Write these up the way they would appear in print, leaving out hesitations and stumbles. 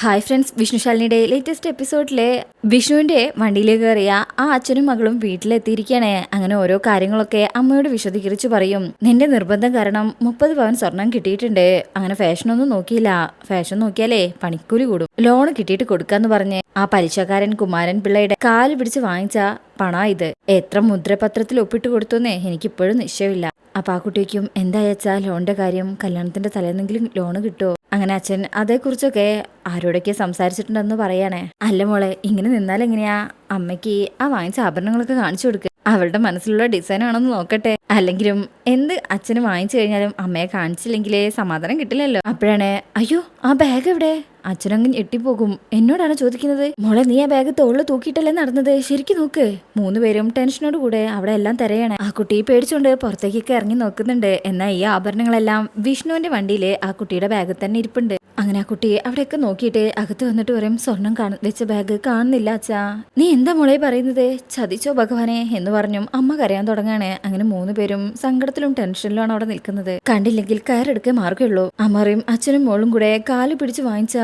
Hi friends, വിഷ്ണുശാലിനിയുടെ latest എപ്പിസോഡിലെ വിഷ്ണുവിന്റെ വണ്ടിയിലേക്ക് കയറിയ ആ അച്ഛനും മകളും വീട്ടിലെത്തിയിരിക്കുകയാണ്. അങ്ങനെ ഓരോ കാര്യങ്ങളൊക്കെ അമ്മയോട് വിശദീകരിച്ച് പറയും. നിന്റെ നിർബന്ധം കാരണം 30 പവൻ സ്വർണം കിട്ടിയിട്ടുണ്ട്. അങ്ങനെ ഫാഷനൊന്നും നോക്കിയില്ല. ഫാഷൻ നോക്കിയാലേ പണിക്കൂലി കൂടും. ലോൺ കിട്ടിയിട്ട് കൊടുക്കാന്ന് പറഞ്ഞ് ആ പലിശക്കാരൻ കുമാരൻ പിള്ളയുടെ കാല് പിടിച്ച് വാങ്ങിച്ച പണ ഇത്. എത്ര മുദ്രപത്രത്തിൽ ഒപ്പിട്ട് കൊടുത്തോന്നേ എനിക്കിപ്പോഴും നിശ്ചയമില്ല. അപ്പൊ ആ കുട്ടിക്കും എന്തായച്ചാ ലോണിന്റെ കാര്യം, കല്യാണത്തിന്റെ തലേന്നെങ്കിലും ലോണ് കിട്ടുമോ? അങ്ങനെ അച്ഛൻ അതേക്കുറിച്ചൊക്കെ ആരോടൊക്കെ സംസാരിച്ചിട്ടുണ്ടെന്ന് പറയാനേ. അല്ല മോളെ, ഇങ്ങനെ നിന്നാൽ എങ്ങനെയാ? അമ്മയ്ക്ക് ആ വാങ്ങിച്ച ആഭരണങ്ങളൊക്കെ കാണിച്ചു കൊടുക്കുക. അവളുടെ മനസ്സിലുള്ള ഡിസൈൻ ആണെന്ന് നോക്കട്ടെ. അല്ലെങ്കിലും എന്ത് അച്ഛന് വാങ്ങിച്ചു കഴിഞ്ഞാലും അമ്മയെ കാണിച്ചില്ലെങ്കിലേ സമാധാനം കിട്ടില്ലല്ലോ. അപ്പോഴാണ്, അയ്യോ ആ ബാഗ് എവിടെ? അച്ഛനങ്ങ് ഞെട്ടിപ്പോകും. എന്നോടാണ് ചോദിക്കുന്നത്. മോളെ, നീ ആ ബാഗ് തോളിൽ തൂക്കിയിട്ടല്ലേ നടന്നത്? ശരിക്കും നോക്ക്. 3 പേരും ടെൻഷനോട് കൂടെ അവിടെ എല്ലാം തിരയാണ്. ആ കുട്ടി പേടിച്ചോണ്ട് പുറത്തേക്കൊക്കെ ഇറങ്ങി നോക്കുന്നുണ്ട്. എന്നാൽ ഈ ആഭരണങ്ങളെല്ലാം വിഷ്ണുവിന്റെ വണ്ടിയില് ആ കുട്ടിയുടെ ബാഗിൽ തന്നെ ഇരിപ്പുണ്ട്. അങ്ങനെ ആ കുട്ടി അവിടെയൊക്കെ നോക്കിയിട്ട് അകത്ത് വന്നിട്ട് പറയും, സ്വർണം വെച്ച ബാഗ് കാണുന്നില്ല അച്ഛാ. നീ എന്താ മോളെ പറയുന്നത്? ചതിച്ചോ ഭഗവാനെ എന്ന് പറഞ്ഞും അമ്മ കരയാൻ തുടങ്ങാണ്. അങ്ങനെ 3 പേരും സങ്കടത്തിലും ടെൻഷനിലുമാണ് അവിടെ നിൽക്കുന്നത്. കണ്ടില്ലെങ്കിൽ കയറെടുക്കേ മാർഗമുള്ളൂ. അമ്മയും അച്ഛനും മോളും കൂടെ കാല് പിടിച്ച് വാങ്ങിച്ച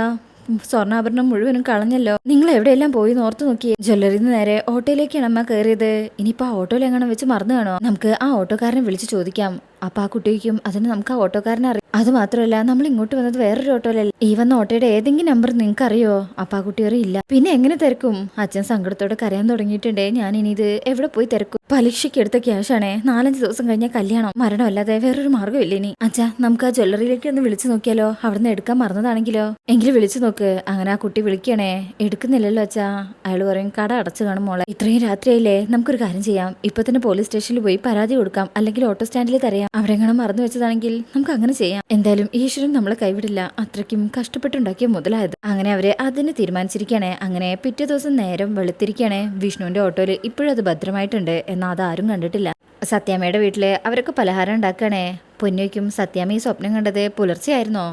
സ്വർണ്ണാഭരണം മുഴുവനും കളഞ്ഞല്ലോ. നിങ്ങൾ എവിടെയെല്ലാം പോയി ഓർത്തു നോക്കിയേ. ജ്വല്ലറിന്ന് നേരെ ഓട്ടോയിലേക്കാണ് അമ്മ കയറിയത്. ഇനിയിപ്പോ ആ ഓട്ടോയിൽ എങ്ങനെ വെച്ച് മറന്നു കാണോ? നമുക്ക് ആ ഓട്ടോക്കാരനെ വിളിച്ച് ചോദിക്കാം. അപ്പൊ ആ കുട്ടിക്കും അതിന് നമുക്ക് ആ ഓട്ടോക്കാരനെ അറിയാം. അത് മാത്രമല്ല, നമ്മൾ ഇങ്ങോട്ട് വന്നത് വേറൊരു ഓട്ടോയിലല്ല. ഈ വന്ന ഓട്ടോയുടെ ഏതെങ്കിലും നമ്പർ നിങ്ങൾക്ക് അറിയോ? അപ്പൊ ആ കുട്ടി അറിയില്ല. പിന്നെ എങ്ങനെ തിരക്കും? അച്ഛൻ സങ്കടത്തോടെ കരയാൻ തുടങ്ങിയിട്ടുണ്ട്. ഞാൻ ഇനി ഇത് എവിടെ പോയി തിരക്കും? പലിശയ്ക്ക് എടുത്ത ക്യാഷാണേ. 4-5 ദിവസം കഴിഞ്ഞ കല്യാണം. മരണമല്ലാതെ വേറൊരു മാർഗ്ഗമില്ല ഇനി. അച്ഛാ, നമുക്ക് ആ ജ്വല്ലറിയിലേക്ക് ഒന്ന് വിളിച്ചു നോക്കിയാലോ? അവിടുന്ന് എടുക്കാൻ മറന്നതാണെങ്കിലോ? എങ്കിലും വിളിച്ചു നോക്ക്. അങ്ങനെ ആ കുട്ടി വിളിക്കണേ. എടുക്കുന്നില്ലല്ലോ അച്ഛാ. അയാൾ പറയും, കട അടച്ചു കാണും മോളെ. ഇത്രയും രാത്രിയായില്ലേ? നമുക്കൊരു കാര്യം ചെയ്യാം. ഇപ്പൊ തന്നെ പോലീസ് സ്റ്റേഷനിൽ പോയി പരാതി കൊടുക്കാം. അല്ലെങ്കിൽ ഓട്ടോ സ്റ്റാൻഡിൽ തരാം. അവിടെ എങ്ങനെ മറന്നു വെച്ചതാണെങ്കിൽ നമുക്ക് അങ്ങനെ ചെയ്യാം. എന്തായാലും ഈശ്വരൻ നമ്മളെ കൈവിടില്ല. അത്രയ്ക്കും കഷ്ടപ്പെട്ടുണ്ടാക്കിയ മുതലായത്. അങ്ങനെ അവരെ അതിന് തീരുമാനിച്ചിരിക്കണേ. അങ്ങനെ പിറ്റേ ദിവസം നേരം വെളുത്തിരിക്കണേ. വിഷ്ണുവിന്റെ ഓട്ടോയില് ഇപ്പോഴും അത് ഭദ്രമായിട്ടുണ്ട്. എന്നാൽ അതാരും കണ്ടിട്ടില്ല. സത്യാമ്മയുടെ വീട്ടില് അവരൊക്കെ പലഹാരം ഉണ്ടാക്കണേ. പൊന്നയ്ക്കും സത്യാമ്മ ഈ സ്വപ്നം കണ്ടത് പുലർച്ചെയായിരുന്നോ?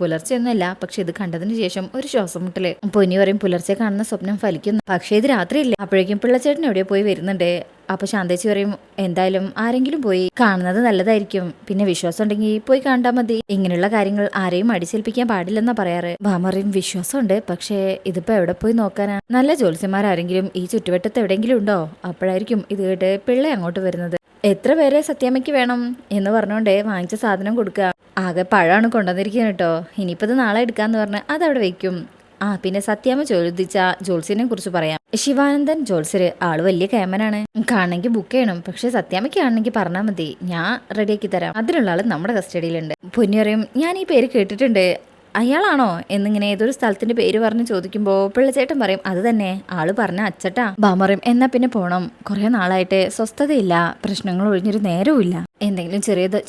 പുലർച്ചെയൊന്നുമല്ല. പക്ഷെ ഇത് കണ്ടതിന് ശേഷം ഒരു ശ്വാസം മുട്ടല്. പൊന്നി പറയും, പുലർച്ചെ കാണുന്ന സ്വപ്നം ഫലിക്കുന്നു. പക്ഷേ ഇത് രാത്രിയില്ലേ. അപ്പോഴേക്കും പിള്ളച്ചേട്ടൻ എവിടെയോ പോയി വരുന്നുണ്ട്. അപ്പൊ ശാന്തേച്ചി പറയും, എന്തായാലും ആരെങ്കിലും പോയി കാണുന്നത് നല്ലതായിരിക്കും. പിന്നെ വിശ്വാസം ഉണ്ടെങ്കിൽ പോയി കണ്ടാ മതി. ഇങ്ങനെയുള്ള കാര്യങ്ങൾ ആരെയും അടിച്ചേൽപ്പിക്കാൻ പാടില്ലെന്നാ പറയാറ്. ഭാമറിയും, വിശ്വാസമുണ്ട്. പക്ഷേ ഇതിപ്പോ എവിടെ പോയി നോക്കാനാ? നല്ല ജ്യോത്സ്യന്മാരാരെങ്കിലും ഈ ചുറ്റുവട്ടത്ത് എവിടെയെങ്കിലും ഉണ്ടോ? അപ്പോഴായിരിക്കും ഇത് കേട്ട് പിള്ളേ അങ്ങോട്ട് വരുന്നത്. എത്ര പേരെ സത്യാമ്മയ്ക്ക് വേണം എന്ന് പറഞ്ഞോണ്ടേ വാങ്ങിച്ച സാധനം കൊടുക്കുക. ആകെ പഴമാണ് കൊണ്ടുവന്നിരിക്കുന്നത് കേട്ടോ. ഇനിയിപ്പത് നാളെ എടുക്കാന്ന് പറഞ്ഞ് അതവിടെ വെക്കും. പിന്നെ സത്യാമ്മ ചോദിച്ച ജോത്സ്യനെ കുറിച്ച് പറയാം. ശിവാനന്ദൻ ജോത്സ്യര് ആള് വലിയ കേമനാണ്. കാണണമെങ്കിൽ ബുക്ക് ചെയ്യണം. പക്ഷെ സത്യാമ്മയ്ക്ക് കാണണമെങ്കിൽ പറഞ്ഞാൽ മതി, ഞാൻ റെഡിയാക്കി തരാം. അതിനുള്ള ആള് നമ്മുടെ കസ്റ്റഡിയിലുണ്ട്. പൊന്നി പറയും, ഞാൻ ഈ പേര് കേട്ടിട്ടുണ്ട്. അയാളാണോ എന്നിങ്ങനെ ഏതൊരു സ്ഥലത്തിന്റെ പേര് പറഞ്ഞ് ചോദിക്കുമ്പോൾ പിള്ളച്ചേട്ടൻ പറയും, അത് തന്നെ. ആള് പറഞ്ഞ അച്ചട്ടാ. ബാമറിയും, എന്നാ പിന്നെ പോണം. കുറെ നാളായിട്ട് സ്വസ്ഥതയില്ല. പ്രശ്നങ്ങൾ ഒഴിഞ്ഞൊരു നേരവുമില്ല. എന്തെങ്കിലും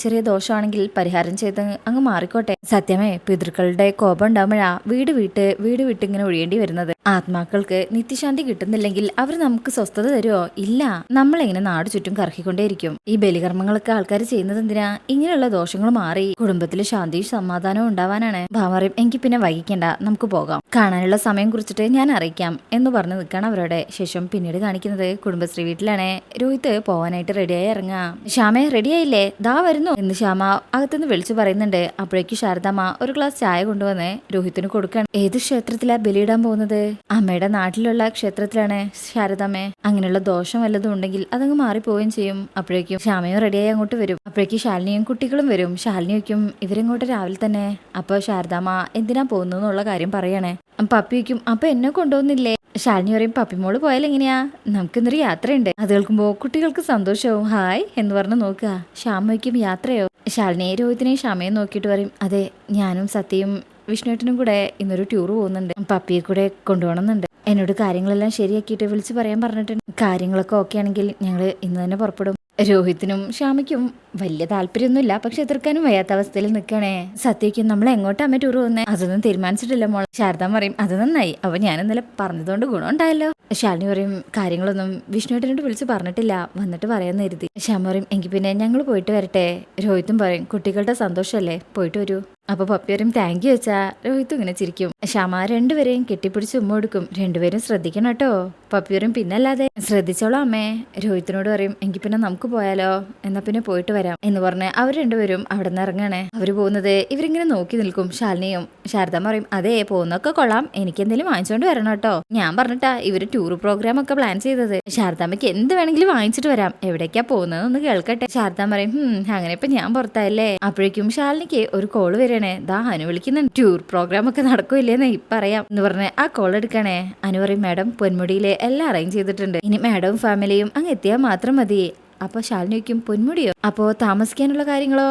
ചെറിയ ദോഷമാണെങ്കിൽ പരിഹാരം ചെയ്ത് അങ്ങ് മാറിക്കോട്ടെ. സത്യമേ, പിതൃക്കളുടെ കോപം ഉണ്ടാകുമ്പോഴാ വീട് വിട്ട് ഇങ്ങനെ ഒഴിയേണ്ടി വരുന്നത്. ആത്മാക്കൾക്ക് നിത്യശാന്തി കിട്ടുന്നില്ലെങ്കിൽ അവർ നമുക്ക് സ്വസ്ഥത തരുമോ? ഇല്ല. നമ്മളെങ്ങനെ നാട് ചുറ്റും കറക്കിക്കൊണ്ടേയിരിക്കും. ഈ ബലികർമ്മങ്ങളൊക്കെ ആൾക്കാർ ചെയ്യുന്നത് എന്തിനാ? ഇങ്ങനെയുള്ള ദോഷങ്ങൾ മാറി കുടുംബത്തിൽ ശാന്തിയും സമാധാനവും ഉണ്ടാവാനാണ്. ഭാമറിയും, എങ്കിൽ പിന്നെ വൈകിക്കണ്ട, നമുക്ക് പോകാം. കാണാനുള്ള സമയം കുറിച്ചിട്ട് ഞാൻ അറിയിക്കാം എന്ന് പറഞ്ഞ് നിൽക്കണം അവരുടെ. ശേഷം പിന്നീട് കാണിക്കുന്നത് കുടുംബശ്രീ വീട്ടിലാണ്. രോഹിത് പോവാനായിട്ട് റെഡിയായി ഇറങ്ങാം. ശ്യാമേ, റെഡിയായില്ലേ? ദാ വരുന്നു എന്ന് ശ്യാമ അകത്തുനിന്ന് വിളിച്ചു പറയുന്നുണ്ട്. അപ്പോഴേക്ക് ശാരദാമ്മ ഒരു ഗ്ലാസ് ചായ കൊണ്ടുവന്ന് രോഹിത്തിന് കൊടുക്കണം. ഏത് ക്ഷേത്രത്തിലാ ബലിയിടാൻ പോകുന്നത്? അമ്മയുടെ നാട്ടിലുള്ള ക്ഷേത്രത്തിലാണ് ശാരദാമ്മേ. അങ്ങനെയുള്ള ദോഷം വല്ലതും ഉണ്ടെങ്കിൽ അതങ്ങ് മാറിപ്പോവുകയും ചെയ്യും. അപ്പോഴേക്കും ശ്യാമയും റെഡിയായി അങ്ങോട്ട് വരും. അപ്പോഴേക്കും ശാലിനിയും കുട്ടികളും വരും. ശാലിനി വയ്ക്കും, ഇവരിങ്ങോട്ട് രാവിലെ തന്നെ. അപ്പോൾ ശാരദാമ്മ എന്തിനാ പോകുന്നു എന്നുള്ള കാര്യം പറയണേ. പപ്പി വയ്ക്കും, അപ്പൊ എന്നെ കൊണ്ടുപോകുന്നില്ലേ? ശാലിനി പറയും, പപ്പിമോള് പോയാൽ എങ്ങനെയാ? നമുക്കിന്നൊരു യാത്രയുണ്ട്. അത് കേൾക്കുമ്പോ കുട്ടികൾക്ക് സന്തോഷവും. ഹായ് എന്ന് പറഞ്ഞ് നോക്കുക. ശ്യാമയ്ക്കും യാത്രയോ? ശാലിനിയെ രോഹിത്തിനെയും ശ്യാമയും നോക്കിയിട്ട് പറയും, അതെ, ഞാനും സത്യയും വിഷ്ണുവേട്ടനും കൂടെ ഇന്നൊരു ടൂർ പോകുന്നുണ്ട്. പപ്പിയെ കൂടെ കൊണ്ടുപോകണമെന്നുണ്ട്. എന്നോട് കാര്യങ്ങളെല്ലാം ശരിയാക്കിയിട്ട് വിളിച്ച് പറയാൻ പറഞ്ഞിട്ടുണ്ട്. കാര്യങ്ങളൊക്കെ ഓക്കെ ആണെങ്കിൽ ഞങ്ങൾ ഇന്ന് തന്നെ പുറപ്പെടും. രോഹിത്തിനും ശ്യാമയ്ക്കും വലിയ താല്പര്യമൊന്നുമില്ല. പക്ഷെ എതിർക്കാനും വയ്യാത്ത അവസ്ഥയിൽ നിൽക്കണേ. സത്യയ്ക്കും, നമ്മൾ എങ്ങോട്ടാ അമ്മ ടൂർ പോകുന്നത്? അതൊന്നും തീരുമാനിച്ചിട്ടില്ല മോൾ. ശാരദ പറയും, അത് നന്നായി. അപ്പൊ ഞാൻ ഇന്നലെ പറഞ്ഞതുകൊണ്ട് ഗുണം ഉണ്ടായല്ലോ. ശാലിനി പറയും, കാര്യങ്ങളൊന്നും വിഷ്ണുവേട്ടനോട് വിളിച്ച് പറഞ്ഞിട്ടില്ല, വന്നിട്ട് പറയാന്ന് കരുതി. ശ്യാമ പറയും, എങ്കിൽ പിന്നെ ഞങ്ങൾ പോയിട്ട് വരട്ടെ. രോഹിത്തും പറയും, കുട്ടികളുടെ സന്തോഷമല്ലേ, പോയിട്ട് വരൂ. അപ്പൊ പപ്പിയരും താങ്ക് യു വെച്ചാ രോഹിത്തും ഇങ്ങനെ ചിരിക്കും. ക്ഷമ രണ്ടുപേരെയും കെട്ടിപ്പിടിച്ച് ഉമ്മ കൊടുക്കും. രണ്ടുപേരും ശ്രദ്ധിക്കണം കേട്ടോ. പപ്പിയരും പിന്നല്ലാതെ ശ്രദ്ധിച്ചോളാം അമ്മേ. രോഹിത്തിനോട് പറയും എങ്കിൽ പിന്നെ നമുക്ക് പോയാലോ, എന്നാ പിന്നെ പോയിട്ട് വരാം എന്ന് പറഞ്ഞ് അവർ രണ്ടുപേരും അവിടെ നിന്ന് ഇറങ്ങണേ. അവര് പോകുന്നത് ഇവരിങ്ങനെ നോക്കി നിൽക്കും. ശാലിനിയും ശാരദാമ്മ പറയും അതെ പോകുന്നൊക്കെ കൊള്ളാം, എനിക്ക് എന്തെങ്കിലും വാങ്ങിച്ചോണ്ട് വരണം കേട്ടോ. ഞാൻ പറഞ്ഞിട്ടാ ഇവര് ടൂർ പ്രോഗ്രാം ഒക്കെ പ്ലാൻ ചെയ്തത്. ശാരദാമ്മയ്ക്ക് എന്ത് വേണമെങ്കിലും വാങ്ങിച്ചിട്ട് വരാം, എവിടേക്കാ പോകുന്നതെന്ന് കേൾക്കട്ടെ. ശാരദാമ്മ പറയും അങ്ങനെ ഇപ്പൊ ഞാൻ പുറത്തായല്ലേ. അപ്പോഴേക്കും ശാലിനിക്ക് ഒരു കോള് വരണേ. ദാ അനു വിളിക്കുന്നുണ്ട്, ടൂർ പ്രോഗ്രാം ഒക്കെ നടക്കൂല്ലേന്ന് ഇപ്പറയാം എന്ന് പറഞ്ഞ് ആ കോൾ എടുക്കണേ. അനു പറയും മാഡം പൊന്മുടിയിലെ എല്ലാം അറേഞ്ച് ചെയ്തിട്ടുണ്ട്, ഇനി മാഡവും ഫാമിലിയും അങ്ങ് എത്തിയാൽ മാത്രം മതി. അപ്പൊ ശാലിനി വയ്ക്കും പൊന്മുടിയോ, അപ്പോ താമസിക്കാനുള്ള കാര്യങ്ങളോ?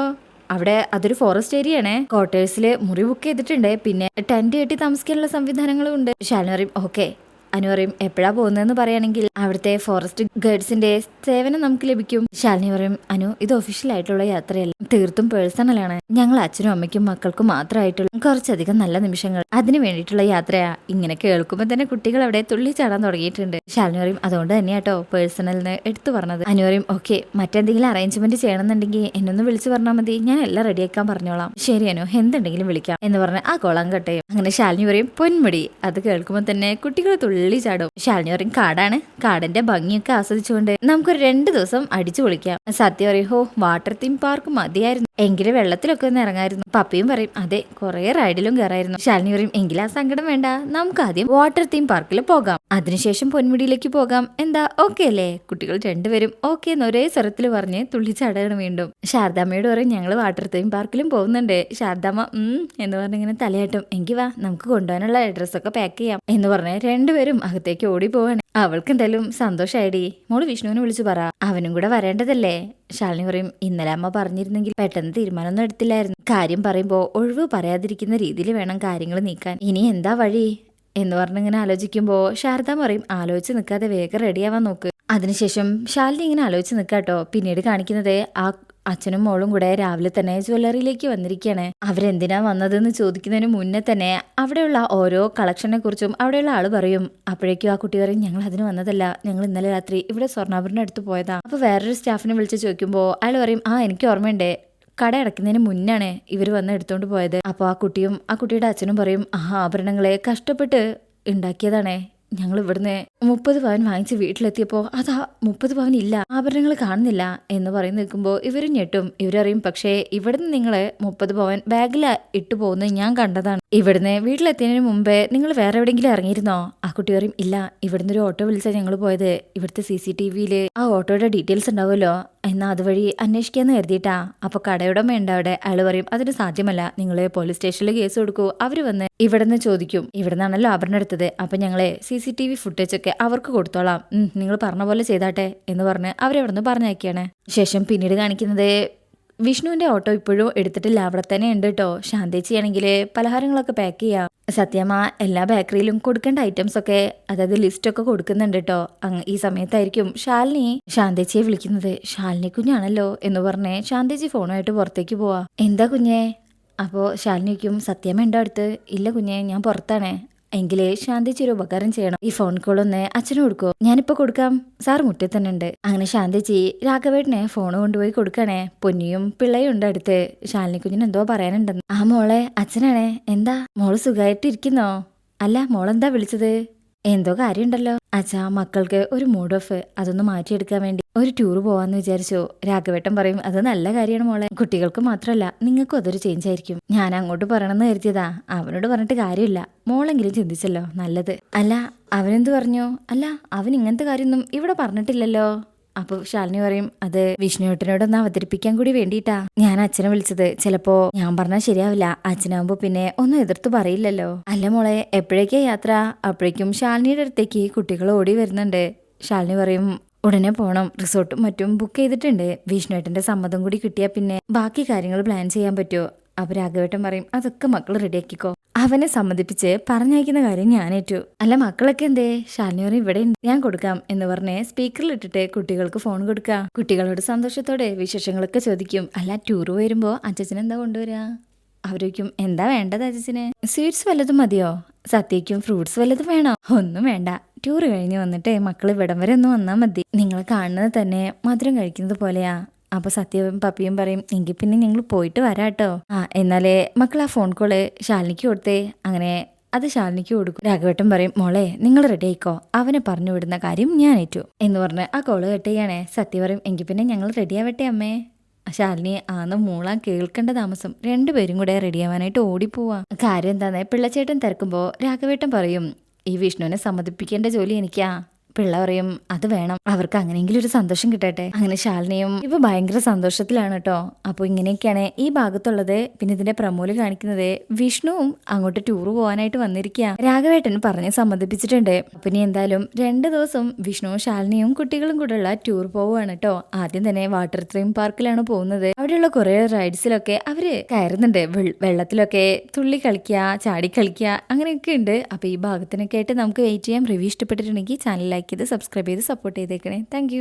അവിടെ അതൊരു ഫോറസ്റ്റ് ഏരിയ ആണ്, ക്വാർട്ടേഴ്സിൽ മുറി ബുക്ക് ചെയ്തിട്ടുണ്ട്, പിന്നെ ടെന്റ് കെട്ടി താമസിക്കാനുള്ള സംവിധാനങ്ങളും ഉണ്ട്. ശാലിനി പറയും ഓക്കെ. അനു പറയും എപ്പോഴാ പോകുന്നതെന്ന് പറയുകയാണെങ്കിൽ അവിടുത്തെ ഫോറസ്റ്റ് ഗൈഡ്സിന്റെ സേവനം നമുക്ക് ലഭിക്കും. ശാലിനി പറയും അനു ഇത് ഒഫീഷ്യൽ ആയിട്ടുള്ള യാത്രയല്ല, തീർത്തും പേഴ്സണൽ ആണ്, ഞങ്ങൾ അച്ഛനും അമ്മയ്ക്കും മക്കൾക്കും മാത്രമായിട്ടുള്ള കുറച്ചധികം നല്ല നിമിഷങ്ങൾ അതിന് വേണ്ടിയിട്ടുള്ള യാത്രയാ. ഇങ്ങനെ കേൾക്കുമ്പോൾ തന്നെ കുട്ടികൾ അവിടെ തുള്ളിച്ചാടാൻ തുടങ്ങിയിട്ടുണ്ട്. ശാലിനി പറയും അതുകൊണ്ട് തന്നെയാട്ടോ പേഴ്സണലിന് എടുത്തു പറഞ്ഞത്. അനു പറയും ഓക്കെ, മറ്റെന്തെങ്കിലും അറേഞ്ച്മെന്റ് ചെയ്യണമെന്നുണ്ടെങ്കിൽ എന്നൊന്ന് വിളിച്ചു പറഞ്ഞാൽ മതി, ഞാൻ എല്ലാം റെഡിയാക്കാൻ പറഞ്ഞോളാം. ശരി അനു, എന്തുണ്ടെങ്കിലും വിളിക്കാം എന്ന് പറഞ്ഞ് ആ കോളം കട്ടയും. അങ്ങനെ ശാലിനി പറയും പൊന്മുടി. അത് കേൾക്കുമ്പോൾ തന്നെ കുട്ടികൾ തുള്ളി ചാടും. ശാലിനി പറയും കാടാണ്, കാടിന്റെ ഭംഗിയൊക്കെ ആസ്വദിച്ചുകൊണ്ട് നമുക്കൊരു 2 ദിവസം അടിച്ചു പൊളിക്കാം. സത്യം പറയും ഹോ വാട്ടർ തീം പാർക്ക് മതിയായിരുന്നു, എങ്കിലും വെള്ളത്തിലൊക്കെ ഒന്ന് ഇറങ്ങായിരുന്നു. പപ്പിയും പറയും അതെ കുറെ റൈഡിലും കയറായിരുന്നു. ശാലിനി പറയും എങ്കിൽ ആ സങ്കടം വേണ്ട, നമുക്ക് ആദ്യം വാട്ടർ തീം പാർക്കിൽ പോകാം, അതിനുശേഷം പൊന്മുടിയിലേക്ക് പോകാം, എന്താ ഓക്കെ അല്ലേ? കുട്ടികൾ രണ്ടുപേരും ഓക്കെ എന്ന് ഒരേ സ്വരത്തിൽ പറഞ്ഞ് തുള്ളിച്ചാടാണ് വീണ്ടും. ശാരദാമ്മയോട് പറയും ഞങ്ങൾ വാട്ടർ തീം പാർക്കിലും പോകുന്നുണ്ട്. ശാരദാമ്മ എന്ന് പറഞ്ഞിങ്ങനെ തലയാട്ടും. എങ്കിൽ വാ നമുക്ക് കൊണ്ടുപോകാനുള്ള ഡ്രസ്സൊക്കെ പാക്ക് ചെയ്യാം എന്ന് പറഞ്ഞ് രണ്ടുപേരും അകത്തേക്ക് ഓടി പോവാണ്. അവൾക്ക് എന്തായാലും സന്തോഷായിടി. മോള് വിഷ്ണുവിനെ വിളിച്ചു പറ, അവനും കൂടെ വരേണ്ടതല്ലേ. ശാലിനി പറയും ഇന്നലെ അമ്മ പറഞ്ഞിരുന്നെങ്കിൽ പെട്ടെന്ന് തീരുമാനമൊന്നും എടുത്തില്ലായിരുന്നു, കാര്യം പറയുമ്പോ ഒഴിവ് പറയാതിരിക്കുന്ന രീതിയിൽ വേണം കാര്യങ്ങൾ നീക്കാൻ, ഇനി എന്താ വഴി എന്ന് പറഞ്ഞിങ്ങനെ ആലോചിക്കുമ്പോ ശാരദ പറയും ആലോചിച്ച് നിൽക്കാതെ വേഗം റെഡിയാവാൻ നോക്ക്. അതിനുശേഷം ശാലിനി ഇങ്ങനെ ആലോചിച്ച് നിൽക്കാട്ടോ. പിന്നീട് കാണിക്കുന്നത് ആ അച്ഛനും മോളും കൂടെ രാവിലെ തന്നെ ജ്വല്ലറിയിലേക്ക് വന്നിരിക്കുകയാണ്. അവരെന്തിനാ വന്നതെന്ന് ചോദിക്കുന്നതിന് മുന്നേ തന്നെ അവിടെയുള്ള ഓരോ കളക്ഷനെ കുറിച്ചും അവിടെയുള്ള ആള് പറയും. അപ്പോഴേക്കും ആ കുട്ടി പറയും ഞങ്ങൾ അതിന് വന്നതല്ല, ഞങ്ങൾ ഇന്നലെ രാത്രി ഇവിടെ സ്വർണ്ണാഭരണം എടുത്ത് പോയതാ. അപ്പൊ വേറൊരു സ്റ്റാഫിനെ വിളിച്ച് ചോദിക്കുമ്പോൾ അയാൾ പറയും എനിക്ക് ഓർമ്മയുണ്ട്, കട അടയ്ക്കുന്നതിന് മുന്നാണ് ഇവർ വന്ന് എടുത്തോണ്ട് പോയത്. അപ്പോൾ ആ കുട്ടിയും ആ കുട്ടിയുടെ അച്ഛനും പറയും ആഭരണങ്ങളെ കഷ്ടപ്പെട്ട് ഉണ്ടാക്കിയതാണേ, ഞങ്ങൾ ഇവിടുന്ന് 30 പവൻ വാങ്ങിച്ച് വീട്ടിലെത്തിയപ്പോൾ അതാ 30 പവൻ ഇല്ല, ആഭരണങ്ങൾ കാണുന്നില്ല എന്ന് പറയുന്ന നിൽക്കുമ്പോൾ ഇവരും ഞെട്ടും. ഇവരറിയും പക്ഷേ ഇവിടുന്ന് നിങ്ങൾ 30 പവൻ ബാഗിൽ ഇട്ടു പോകുന്നത് ഞാൻ കണ്ടതാണ്, ഇവിടുന്ന് വീട്ടിലെത്തിയതിന് മുമ്പേ നിങ്ങൾ വേറെ എവിടെയെങ്കിലും ഇറങ്ങിയിരുന്നോ? ആ കുട്ടി പറയും ഇല്ല, ഇവിടുന്ന് ഒരു ഓട്ടോ വിളിച്ചാൽ ഞങ്ങൾ പോയത്, ഇവിടുത്തെ CCTV-യിൽ ആ ഓട്ടോയുടെ ഡീറ്റെയിൽസ് ഉണ്ടാവുമല്ലോ, എന്നാൽ അതുവഴി അന്വേഷിക്കാന്ന് കരുതിയിട്ടാ. അപ്പൊ കടയുടമ ഉണ്ട് അവിടെ. അയാൾ പറയും അതിന് സാധ്യമല്ല, നിങ്ങൾ പോലീസ് സ്റ്റേഷനിൽ കേസ് കൊടുക്കൂ, അവര് വന്ന് ഇവിടുന്ന് ചോദിക്കും, ഇവിടുന്നാണല്ലോ ആഭരണം എടുത്തത്, അപ്പൊ ഞങ്ങളെ CCTV ഫുട്ടേജ് ഒക്കെ അവർക്ക് കൊടുത്തോളാം, നിങ്ങൾ പറഞ്ഞ പോലെ ചെയ്താട്ടെ എന്ന് പറഞ്ഞ് അവരെവിടുന്ന് പറഞ്ഞയക്കുകയാണ്. ശേഷം പിന്നീട് കാണിക്കുന്നത് വിഷ്ണുവിന്റെ ഓട്ടോ ഇപ്പോഴും എടുത്തിട്ടില്ല, അവിടെ തന്നെ ഉണ്ട് കേട്ടോ. ശാന്തേച്ചിയാണെങ്കിൽ പലഹാരങ്ങളൊക്കെ പാക്ക് ചെയ്യാം. സത്യമ്മ എല്ലാ ബേക്കറിയിലും കൊടുക്കേണ്ട ഐറ്റംസ് ഒക്കെ അതായത് ലിസ്റ്റ് ഒക്കെ കൊടുക്കുന്നുണ്ട് കേട്ടോ. ഈ സമയത്തായിരിക്കും ശാലിനി ശാന്തേച്ചിയെ വിളിക്കുന്നത്. ശാലിനി കുഞ്ഞാണല്ലോ എന്ന് പറഞ്ഞ് ശാന്തേച്ചി ഫോണുമായിട്ട് പുറത്തേക്ക് പോവാ. എന്താ കുഞ്ഞേ? അപ്പോൾ ശാലിനിക്കും സത്യമ്മ ഉണ്ടോ അടുത്ത്? ഇല്ല കുഞ്ഞേ, ഞാൻ പുറത്താണേ. എങ്കിലേ ശാന്തേച്ചി ഒരു ഉപകാരം ചെയ്യണം, ഈ ഫോൺ കോൾ ഒന്ന് അച്ഛന് കൊടുക്കോ? ഞാനിപ്പോ കൊടുക്കാം, സാർ മുട്ടിൽ തന്നെ ഉണ്ട്. അങ്ങനെ ശാന്തേച്ചി രാഘവേട്ടനെ ഫോൺ കൊണ്ടുപോയി കൊടുക്കണേ. പൊന്നിയും പിള്ളയും ഉണ്ട് അടുത്ത്. ശാലിനി കുഞ്ഞിന് എന്തോ പറയാനുണ്ടെന്ന്. ആ മോളെ അച്ഛനാണേ. എന്താ മോള് സുഖമായിട്ടിരിക്കുന്നോ? അല്ല മോളെന്താ വിളിച്ചത്? എന്തോ കാര്യമുണ്ടല്ലോ. അച്ഛാ മക്കൾക്ക് ഒരു മൂഡ് ഓഫ്, അതൊന്ന് മാറ്റിയെടുക്കാൻ വേണ്ടി ഒരു ടൂർ പോവാന്ന് വിചാരിച്ചു. രാഘവേട്ടൻ പറയും അത് നല്ല കാര്യമാണ് മോളെ, കുട്ടികൾക്ക് മാത്രമല്ല നിങ്ങൾക്കും അതൊരു ചേഞ്ച് ആയിരിക്കും. ഞാൻ അങ്ങോട്ട് പറയണമെന്ന് കരുതിയതാ, അവനോട് പറഞ്ഞിട്ട് കാര്യമില്ല, മോളെങ്കിലും ചിന്തിച്ചല്ലോ, നല്ലത്. അല്ല അവനെന്ത് പറഞ്ഞു? അല്ല അവൻ ഇങ്ങനത്തെ കാര്യമൊന്നും ഇവിടെ പറഞ്ഞിട്ടില്ലല്ലോ. അപ്പൊ ശാലിനി പറയും അത് വിഷ്ണുവേട്ടനോടൊന്ന് അവതരിപ്പിക്കാൻ കൂടി വേണ്ടിയിട്ടാ ഞാൻ അച്ഛനെ വിളിച്ചത്. ചിലപ്പോ ഞാൻ പറഞ്ഞാൽ ശരിയാവില്ല, അച്ഛനാവുമ്പോ പിന്നെ ഒന്നും എതിർത്ത് പറയില്ലല്ലോ. അല്ല മോളെ എപ്പോഴേക്കാ യാത്ര? അപ്പോഴേക്കും ശാലിനിയുടെ അടുത്തേക്ക് കുട്ടികൾ ഓടി വരുന്നുണ്ട്. ശാലിനി പറയും ഉടനെ പോണം, റിസോർട്ടും മറ്റും ബുക്ക് ചെയ്തിട്ടുണ്ട്, വിഷ്ണുവേട്ടന്റെ സമ്മതം കൂടി കിട്ടിയാൽ പിന്നെ ബാക്കി കാര്യങ്ങൾ പ്ലാൻ ചെയ്യാൻ പറ്റുമോ? അപ്പൊ രാഘവേട്ടൻ പറയും അതൊക്കെ മക്കൾ റെഡിയാക്കിക്കോ, അവനെ സമ്മതിപ്പിച്ച് പറഞ്ഞയക്കുന്ന കാര്യം ഞാനേറ്റു. അല്ല മക്കളൊക്കെ എന്തേ? ശാലിനി പറയും ഇവിടെ ഞാൻ കൊടുക്കാം എന്ന് പറഞ്ഞ് സ്പീക്കറിൽ ഇട്ടിട്ട് കുട്ടികൾക്ക് ഫോൺ കൊടുക്കുക. കുട്ടികളോട് സന്തോഷത്തോടെ വിശേഷങ്ങളൊക്കെ ചോദിക്കും. അല്ല ടൂർ വരുമ്പോ അച്ഛൻ എന്താ കൊണ്ടുവരാ? അവരേക്കും എന്താ വേണ്ടത് അച്ഛന്? സ്വീറ്റ്സ് വല്ലതും മതിയോ? സത്യയ്ക്കും ഫ്രൂട്ട്സ് വല്ലതും വേണോ? ഒന്നും വേണ്ട, ടൂർ കഴിഞ്ഞ് വന്നിട്ട് മക്കൾ ഇവിടം വരെ ഒന്ന് വന്നാൽ മതി. നിങ്ങൾ കാണുന്നത് തന്നെ മധുരം കഴിക്കുന്നത് പോലെയാ, അപ്പൊ സത്യവും പപ്പിയും പറയും എങ്കിൽ പിന്നെ ഞങ്ങൾ പോയിട്ട് വരാട്ടോ. എന്നാലേ മക്കൾ ആ ഫോൺ കോള് ശാലിനിക്ക് കൊടുത്തേ. അങ്ങനെ അത് ശാലിനിക്ക് കൊടുക്കും. രാഘവേട്ടൻ പറയും മോളെ നിങ്ങൾ റെഡി ആയിക്കോ, അവനെ പറഞ്ഞു വിടുന്ന കാര്യം ഞാൻ ഏറ്റു എന്ന് പറഞ്ഞ് ആ കോള് കട്ട് ചെയ്യണേ. സത്യ പറയും എങ്കിൽ പിന്നെ ഞങ്ങൾ റെഡിയാവട്ടെ അമ്മേ. ശാലിനി ആന്ന് മൂളാൻ കേൾക്കേണ്ട താമസം രണ്ടുപേരും കൂടെ റെഡിയാവാനായിട്ട് ഓടിപ്പോവാ. കാര്യം എന്താന്ന് പിള്ളച്ചേട്ടൻ തിരക്കുമ്പോ രാഘവേട്ടൻ പറയും ഈ വിഷ്ണുവിനെ സമ്മതിപ്പിക്കേണ്ട ജോലി എനിക്കാ. പിള്ള പറയും അത് വേണം, അവർക്ക് അങ്ങനെയെങ്കിലും ഒരു സന്തോഷം കിട്ടട്ടെ. അങ്ങനെ ശാലിനിയും ഇപ്പൊ ഭയങ്കര സന്തോഷത്തിലാണ് കേട്ടോ. അപ്പൊ ഇങ്ങനെയൊക്കെയാണ് ഈ ഭാഗത്തുള്ളത്. പിന്നെ ഇതിന്റെ പ്രമോല് കാണിക്കുന്നത് വിഷ്ണുവും അങ്ങോട്ട് ടൂർ പോകാനായിട്ട് വന്നിരിക്കുക. രാഘവേട്ടൻ പറഞ്ഞ് സമ്മതിപ്പിച്ചിട്ടുണ്ട്. പിന്നെ എന്തായാലും 2 ദിവസം വിഷ്ണുവും ശാലിനിയും കുട്ടികളും കൂടെയുള്ള ടൂർ പോവുകയാണ് കേട്ടോ. ആദ്യം തന്നെ വാട്ടർ തീം പാർക്കിലാണ് പോകുന്നത്. അവിടെയുള്ള കുറെ റൈഡ്സിലൊക്കെ അവര് കയറുന്നുണ്ട്. വെള്ളത്തിലൊക്കെ തുള്ളി കളിക്കുക, ചാടി കളിക്കുക, അങ്ങനെയൊക്കെ ഉണ്ട്. അപ്പൊ ഈ ഭാഗത്തിനൊക്കെ ആയിട്ട് നമുക്ക് വെയിറ്റ് ചെയ്യാം. റിവ്യൂ ഇഷ്ടപ്പെട്ടിട്ടുണ്ടെങ്കിൽ ചാനൽ ലൈക്ക് ചെയ്ത് സബ്സ്ക്രൈബ് ചെയ്ത് സപ്പോർട്ട് ചെയ്തേക്കണേ. താങ്ക്